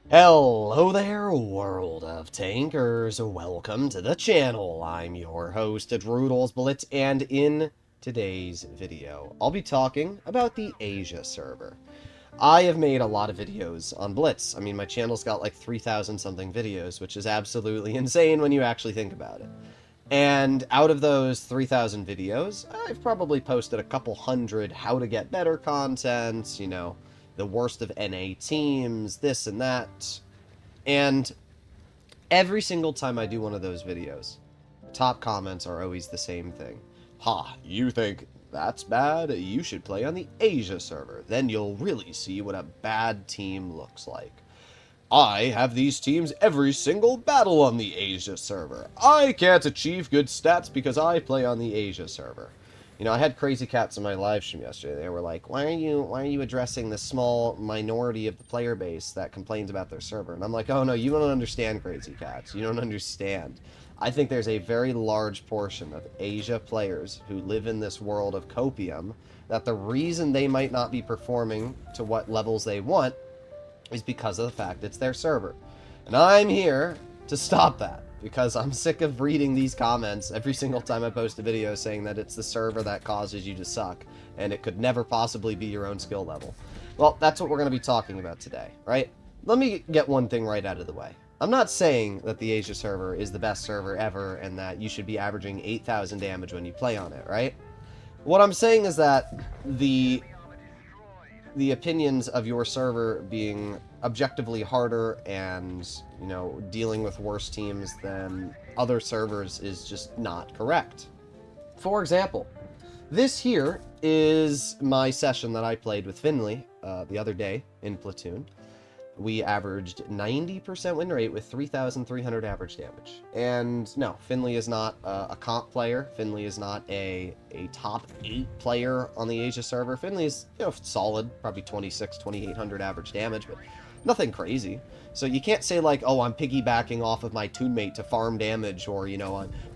Hello there, world of tankers. Welcome to the channel. I'm your host, Droodles Blitz, and in today's video, I'll be talking about the Asia server. I have made a lot of videos on Blitz. I mean, my channel's got like 3,000 something videos, which is absolutely insane when you actually think about it. And out of those 3,000 videos, I've probably posted a couple hundred how to get better content, the worst of NA teams, this and that. And every single time I do one of those videos, top comments are always the same thing. Ha, you think that's bad? You should play on the Asia server. Then you'll really see what a bad team looks like. I have these teams every single battle on the Asia server. I can't achieve good stats because I play on the Asia server. I had crazy cats in my live stream yesterday. They were like, why are you addressing the small minority of the player base that complains about their server? And I'm like, oh no, you don't understand, crazy cats. You don't understand. I think there's a very large portion of Asia players who live in this world of copium that the reason they might not be performing to what levels they want is because of the fact it's their server. And I'm here to stop that, because I'm sick of reading these comments every single time I post a video saying that it's the server that causes you to suck, and it could never possibly be your own skill level. Well, that's what we're going to be talking about today, right? Let me get one thing right out of the way. I'm not saying that the Asia server is the best server ever and that you should be averaging 8,000 damage when you play on it, right? What I'm saying is that the opinions of your server being objectively harder and, dealing with worse teams than other servers is just not correct. For example, this here is my session that I played with Finley the other day in Platoon. We averaged 90% win rate with 3,300 average damage. And no, Finley is not a comp player. Finley is not a top 8 player on the Asia server. Finley is, solid, probably 2,800 average damage, but nothing crazy. So you can't say like, oh, I'm piggybacking off of my teammate to farm damage, or,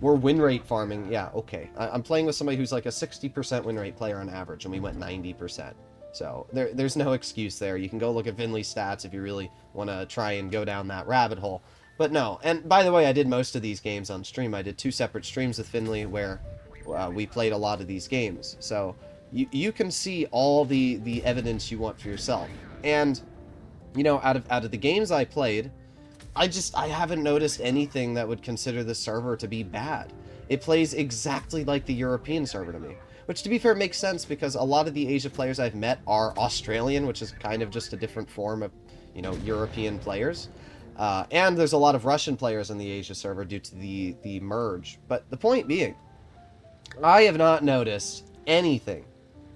we're win rate farming. Yeah, okay. I'm playing with somebody who's like a 60% win rate player on average, and we went 90%. So there's no excuse there. You can go look at Finley's stats if you really want to try and go down that rabbit hole. But no, and by the way, I did most of these games on stream. I did 2 separate streams with Finley where we played a lot of these games. So you can see all the evidence you want for yourself. And, out of the games I played, I haven't noticed anything that would consider the server to be bad. It plays exactly like the European server to me. Which, to be fair, makes sense because a lot of the Asia players I've met are Australian, which is kind of just a different form of, European players. And there's a lot of Russian players on the Asia server due to the merge. But the point being, I have not noticed anything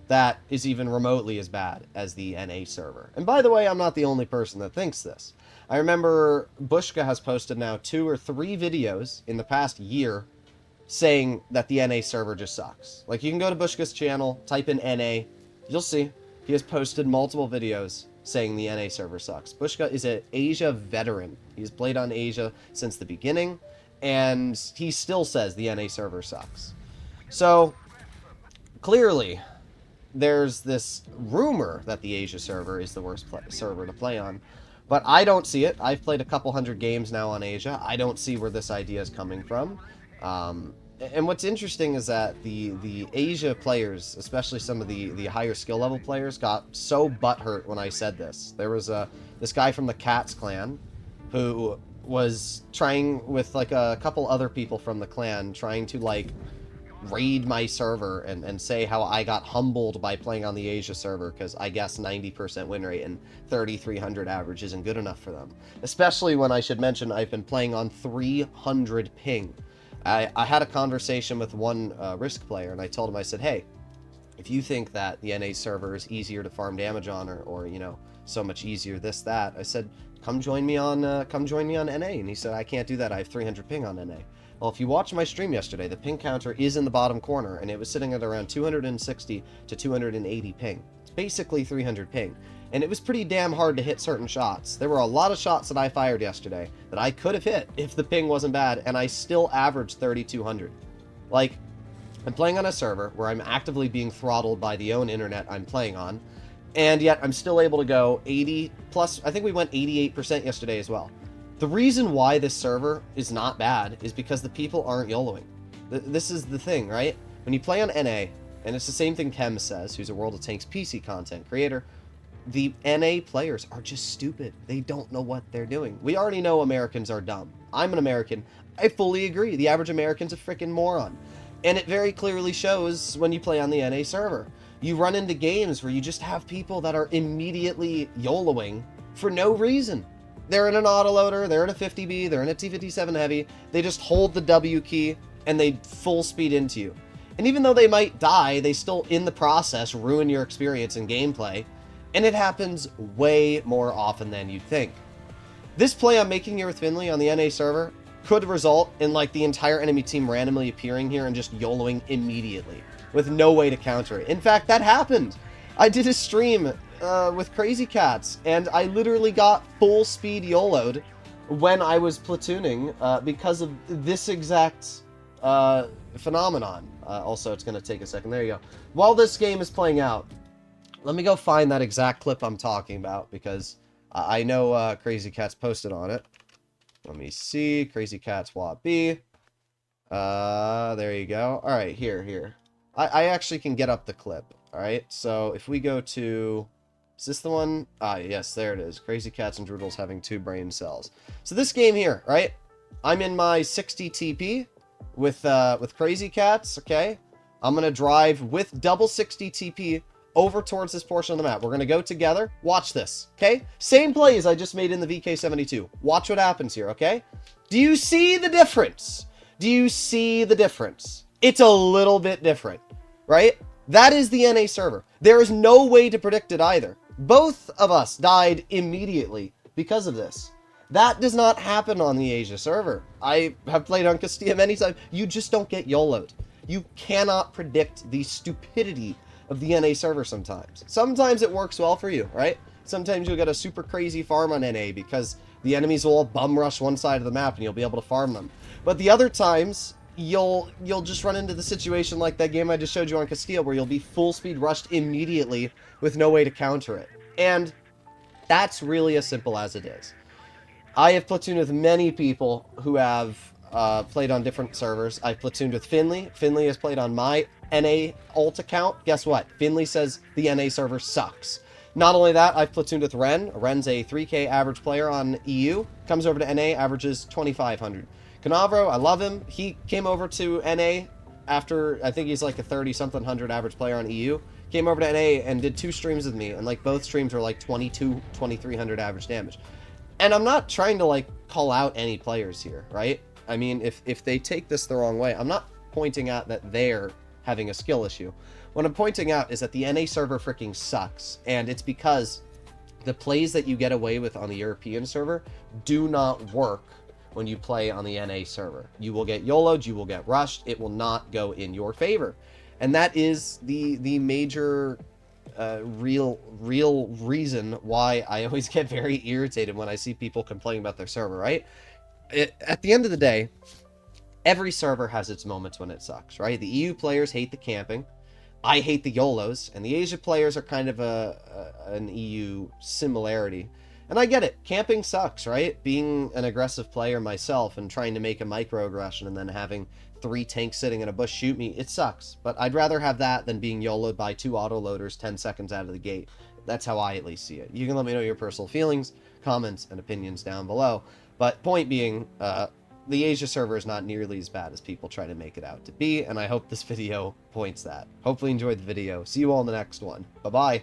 that is even remotely as bad as the NA server. And by the way, I'm not the only person that thinks this. I remember Bushka has posted now 2 or 3 videos in the past year saying that the NA server just sucks. Like, you can go to Bushka's channel, type in NA, you'll see he has posted multiple videos saying the NA server sucks. Bushka is an Asia veteran. He's played on Asia since the beginning, and he still says the NA server sucks. So, clearly, there's this rumor that the Asia server is the worst server to play on, but I don't see it. I've played a couple hundred games now on Asia. I don't see where this idea is coming from. And what's interesting is that the Asia players, especially some of the higher skill level players, got so butthurt when I said this. There was this guy from the Cats clan who was trying with like a couple other people from the clan trying to like raid my server and say how I got humbled by playing on the Asia server because I guess 90% win rate and 3,300 average isn't good enough for them. Especially when I should mention I've been playing on 300 ping. I had a conversation with one Risk player, and I told him, I said, hey, if you think that the NA server is easier to farm damage on, or so much easier this, that, I said, come join me on NA. And he said, I can't do that. I have 300 ping on NA. Well, if you watched my stream yesterday, the ping counter is in the bottom corner, and it was sitting at around 260 to 280 ping. It's basically 300 ping. And it was pretty damn hard to hit certain shots. There were a lot of shots that I fired yesterday that I could have hit if the ping wasn't bad, and I still averaged 3,200. Like, I'm playing on a server where I'm actively being throttled by the own internet I'm playing on, And yet I'm still able to go 80 plus. I think we went 88% yesterday as well. The reason why this server is not bad is because the people aren't YOLOing. This is the thing, right? When you play on NA, and it's the same thing Chem says, who's a World of Tanks PC content creator, the NA players are just stupid. They don't know what they're doing. We already know Americans are dumb. I'm an American. I fully agree. The average American's a freaking moron. And it very clearly shows when you play on the NA server. You run into games where you just have people that are immediately YOLOing for no reason. They're in an autoloader, they're in a 50B, they're in a T57 heavy, they just hold the W key and they full speed into you. And even though they might die, they still in the process ruin your experience in gameplay, and it happens way more often than you'd think. This play I'm making here with Finley on the NA server could result in like the entire enemy team randomly appearing here and just YOLOing immediately, with no way to counter it. In fact, that happened. I did a stream with Crazy Cats, and I literally got full speed YOLO'd when I was platooning because of this exact phenomenon. Also, it's going to take a second. There you go. While this game is playing out, let me go find that exact clip I'm talking about, because I know Crazy Cats posted on it. Let me see. Crazy Cats WAP B. There you go. All right, here. I actually can get up the clip. All right, so if we go to... Is this the one? Ah, yes, there it is. Crazy Cats and Droodles having 2 brain cells. So this game here, right? I'm in my 60 TP with Crazy Cats, okay? I'm going to drive with double 60 TP over towards this portion of the map. We're going to go together. Watch this, okay? Same plays I just made in the VK72. Watch what happens here, okay? Do you see the difference? Do you see the difference? It's a little bit different, right? That is the NA server. There is no way to predict it either. Both of us died immediately because of this. That does not happen on the Asia server. I have played on Castilla many times. You just don't get YOLO'd. You cannot predict the stupidity of the NA server sometimes. Sometimes it works well for you, right? Sometimes you'll get a super crazy farm on NA because the enemies will all bum rush one side of the map and you'll be able to farm them. But the other times, you'll just run into the situation like that game I just showed you on Castile, where you'll be full speed rushed immediately with no way to counter it. And that's really as simple as it is. I have platooned with many people who have played on different servers. I've platooned with Finley. Finley has played on my NA alt account. Guess what? Finley says the NA server sucks. Not only that, I've platooned with Ren. Ren's a 3K average player on EU. Comes over to NA, averages 2,500. Canavro, I love him. He came over to NA after, I think he's like a 30-something hundred average player on EU. Came over to NA and did 2 streams with me, and like both streams were like 2,300 average damage. And I'm not trying to like call out any players here, right? I mean, if they take this the wrong way, I'm not pointing out that they're having a skill issue. What I'm pointing out is that the NA server freaking sucks, and it's because the plays that you get away with on the European server do not work when you play on the NA server. You will get YOLO'd, you will get rushed, it will not go in your favor. And that is the major real reason why I always get very irritated when I see people complaining about their server, right? At the end of the day, every server has its moments when it sucks, right? The EU players hate the camping. I hate the YOLOs, and the Asia players are kind of an EU similarity. And I get it. Camping sucks, right? Being an aggressive player myself and trying to make a microaggression and then having 3 tanks sitting in a bush shoot me, it sucks. But I'd rather have that than being YOLO'd by 2 autoloaders 10 seconds out of the gate. That's how I at least see it. You can let me know your personal feelings, comments, and opinions down below. But point being, the Asia server is not nearly as bad as people try to make it out to be, and I hope this video points that. Hopefully you enjoyed the video. See you all in the next one. Bye-bye.